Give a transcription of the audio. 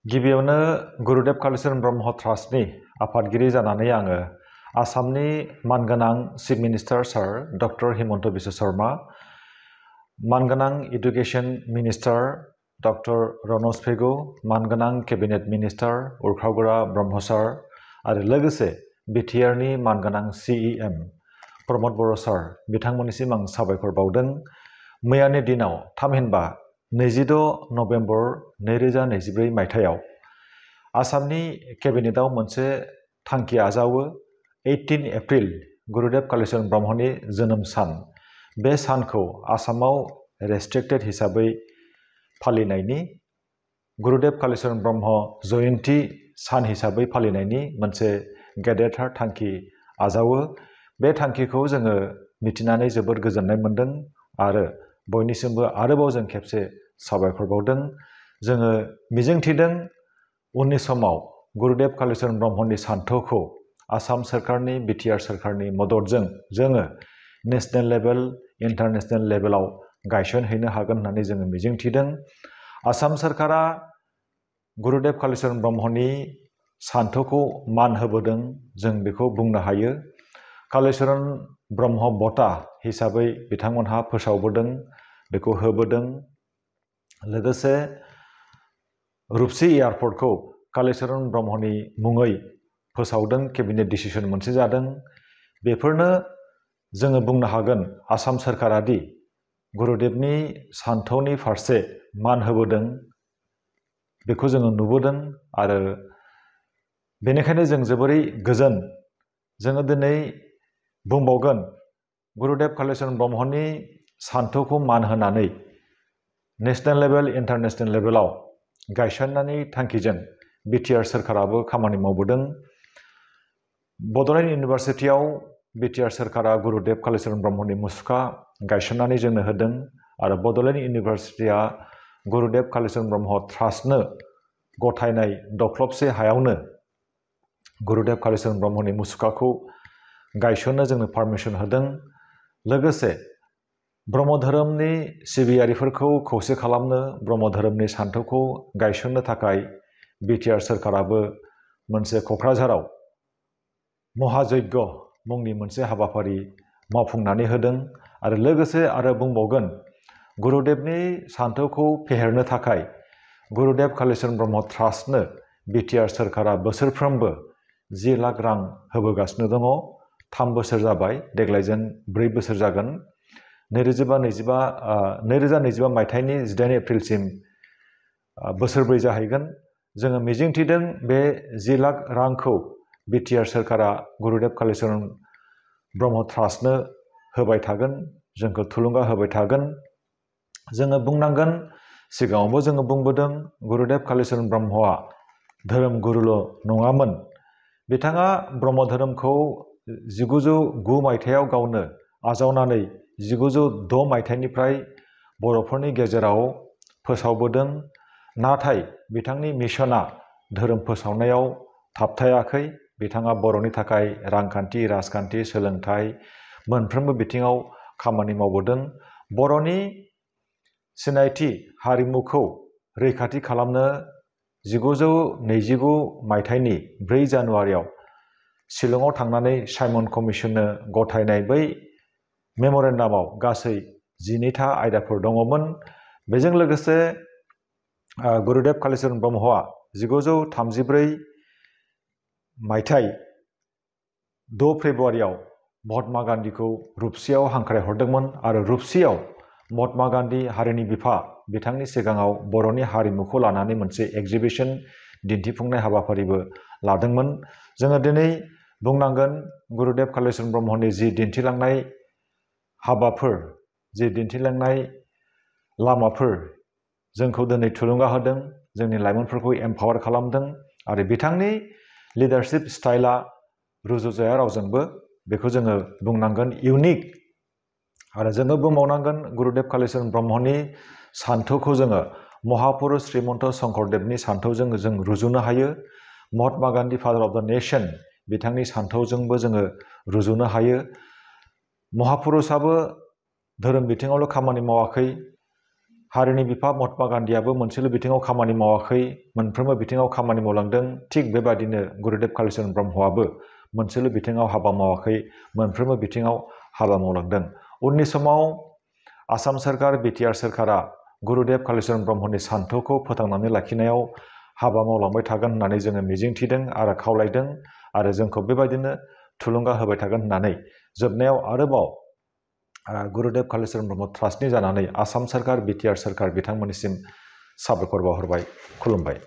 गिबियावनो गुरुदेव कालीचरण ब्रह्म ट्रास्टनि आफादगिरि जानानै आङो आसामनि मानगोनां चिफ मिनिस्टार सार डक्टर हिमन्त बिश्व शर्मा, मानगोनां एडुकेशन मिनिस्टार डक्टर रनज पेगु, मानगोनां केबिनेट मिनिस्टार उरखावगोरा ब्रह्म सार आरो लोगोसे बिटिआरनि मानगोनां CEM प्रमद बर' सार बिथांमोननिसिम आं साबायखर बावदों। मैयानि दिनाव थामहिनबा 26 नभेम्बर 2024 मायथाइयाव आसामनि केबिनेटआव मोनसे थांखि आजावो 18 एप्रिल गुरुदेव कालीचरण ब्रह्मनि जोनोम सान। बे सानखौ आसामाव रेस्ट्रिक्टेड हिसाबै फालिनायनि, गुरुदेव कालीचरण ब्रह्म जयन्ती सान हिसाबै फालिनायनि मोनसे गेदेरथार थांखि आजावो। बे थांखिखौ जोङो मिथिनानै जोबोद गोजोननाय मोनदों आरो बयनिसिमबो आरोबाव जों खेबसे साबायखर बावदों। जोङो मिजिंथिदों उननि समाव गुरुदेव कालीचरण ब्रह्मनि सान्थौखौ आसाम सरकारनि बिटिआर सरकारनि मददजों जोङो नेशनेल लेभेल इन्टारनेशनेल लेभेलाव गायसनहैनो हागोन होननानै जोङो मिजिंथिदों। आसाम सरकारा गुरुदेव कालीचरण ब्रह्मनि सान्थौखौ मान होबोदों, जों बेखौ बुंनो हायो। कालीचरण ब्रह्म बटा हिसाबै बिथांमोनहा फोसावबोदों, बेखौ होबोदों। लोगोसे रुपसी एयारपर्टखौ कालीचरण ब्रह्मनि मुङै फोसावदों, केबिनेट डिसिसन मोनसे जादों। बेफोरनो जोङो बुंनो हागोन आसाम सरकारादि गुरुदेवनि सान्थौनि फारसे मान होबोदों, बेखौ जोङो नुबोदों आरो बेनिखायनो जों जोबोरै गोजोन। जोङो दिनै बुंबावगोन गुरुदेव कालीचरण ब्रह्मनि सान्थौखौ मान होनानै नेशनेल लेभेल इन्टारनेशनेल लेभेलाव गायसननायनि थांखिजों बिटिआर सरकाराबो खामानि मावबोदों। बड'लेण्ड इउनिभार्सिटियाव बिटिआर सरकारा गुरुदेव कालीचरण ब्रह्मनि मुसुखा गायसननानै जोंनो होदों आरो बड'लेण्ड इउनिभार्सिटिया गुरुदेव कालीचरण ब्रह्म ट्रास्टनो गथायनाय दख्लबसे हायावनो गुरुदेव कालीचरण ब्रह्मनि मुसुखाखौ गायसननो जोंनो पारमिसन होदों। लोगोसे ब्रह्म धोरोमनि सिबियारिफोरखौ खौसे खालामनो, ब्रह्म धोरोमनि सान्थौखौ गायसननो थाखाय बिटिआर सरकाराबो मोनसे क'क्राझाराव महायज्ञ मुंनि मोनसे हाबाफारि मावफुंनानै होदों आरो लोगोसे आरो बुंबावगोन गुरुदेवनि सान्थौखौ फेहेरनो थाखाय गुरुदेव कालीचरण ब्रह्म ट्रास्टनो बिटिआर सरकारा बोसोरफ्रोमबो 10 लाख रां होबोगासिनो दङ। 3 बोसोर जाबाय, देग्लायजों 4 बोसोर जागोन। 2025 मायथाइनि 18 एप्रिलसिम बोसोरब्रै जाहैगोन। जोङो मिजिंथिदों बे 10 लाख रांखौ बिटिआर सरकारा गुरुदेव कालीचरण ब्रह्म ट्रास्टनो होबाय थागोन, जोंखौ थुलुंगा होबाय थागोन। जोङो बुंनांगोन, सिगाङावबो जोङो बुंबोदों गुरुदेव कालीचरण ब्रह्मआ धोरोम गुरुल' नङामोन। बिथाङा ब्रह्म धोरोमखौ 1909 मायथाइयाव गावनो आजावनानै 1906 मायथाइनिफ्राय बर'फोरनि गेजेराव फोसावबोदों। नाथाय बिथांनि मिशना धोरोम फोसावनायाव थाबथायाखै। बिथाङा बर'नि थाखाय रांखान्थि, राजखान्थि, सोलोंथाइ मोनफ्रोमबो बिथिङाव खामानि मावबोदों। बर'नि सिनायथि हारिमुखौ रैखाथि खालामनो 1929 मायथाइनि 4 जानुवारियाव शिलंआव थांनानै साइमन कमिसननो गथायनाय बै मेम'रेन्डामाव गासै 12था आयदाफोर दङमोन। बेजों लोगोसे गुरुदेव कालीचरण ब्रह्मआ 1934 मायथाइ 6 फेब्रुवारियाव महात्मा गान्धीखौ रुपसीयाव हांख्रायहरदोंमोन आरो रुपसीयाव महात्मा गान्धी हारिनि बिफा बिथांनि सिगाङाव बर'नि हारिमुखौ लानानै मोनसे एग्जिबिसन दिन्थिफुंनाय हाबाफारिबो लादोंमोन। जोङो दिनै बुंनांगोन गुरुदेव कालीचरण ब्रह्मनि जि दिन्थिलांनाय हाबाफोर, जि दिन्थिलांनाय लामाफोर जोंखौ दिनै थुलुंगा होदों, जोंनि लाइमोनफोरखौ एम्पावार खालामदों आरो बिथांनि लिडारशिप स्टाइला रुजुजाया रावजोंबो, बेखौ जोङो बुंनांगोन इउनिक। आरो जोङो बुंबावनांगोन गुरुदेव कालीचरण ब्रह्मनि सान्थौखौ जोङो महापुरुष श्रीमन्त शंकरदेवनि सान्थौजों जों रुजुनो हायो। महात्मा गान्धी फादार अफ द नेशन बिथांनि सान्थौजोंबो जोङो रुजुनो हायो। महापुरुषाबो धोरोम बिथिङावल' खामानि मावाखै, हारिनि बिफा महात्मा गान्धीयाबो मोनसेल' बिथिङाव खामानि मावाखै, मोनफ्रोमबो बिथिङाव खामानि मावलांदों। थिग बेबादिनो गुरुदेव कालीचरण ब्रह्मआबो मोनसेल' बिथिङाव हाबा मावाखै, मोनफ्रोमबो बिथिङाव हाबा मावलांदों। उननि समाव आसाम सोरखार, बिटिआर सोरखारा गुरुदेव कालीचरण ब्रह्मनि सान्थौखौ फोथांनानै लाखिनायाव हाबा मावलांबाय थागोन होननानै जोङो मिजिंथिदों आरो खावलायदों आरो जोंखौ बेबायदिनो थुलुंगा होबाय थागोन होननानै जोबनायाव आरोबाव गुरुदेव कालीचरण ब्रह्म ट्रास्टनि जानानै आसाम सोरखार, बिटिआर सोरखार बिथांमोननिसिम साबायखर बावहरबाय, खुलुमबाय।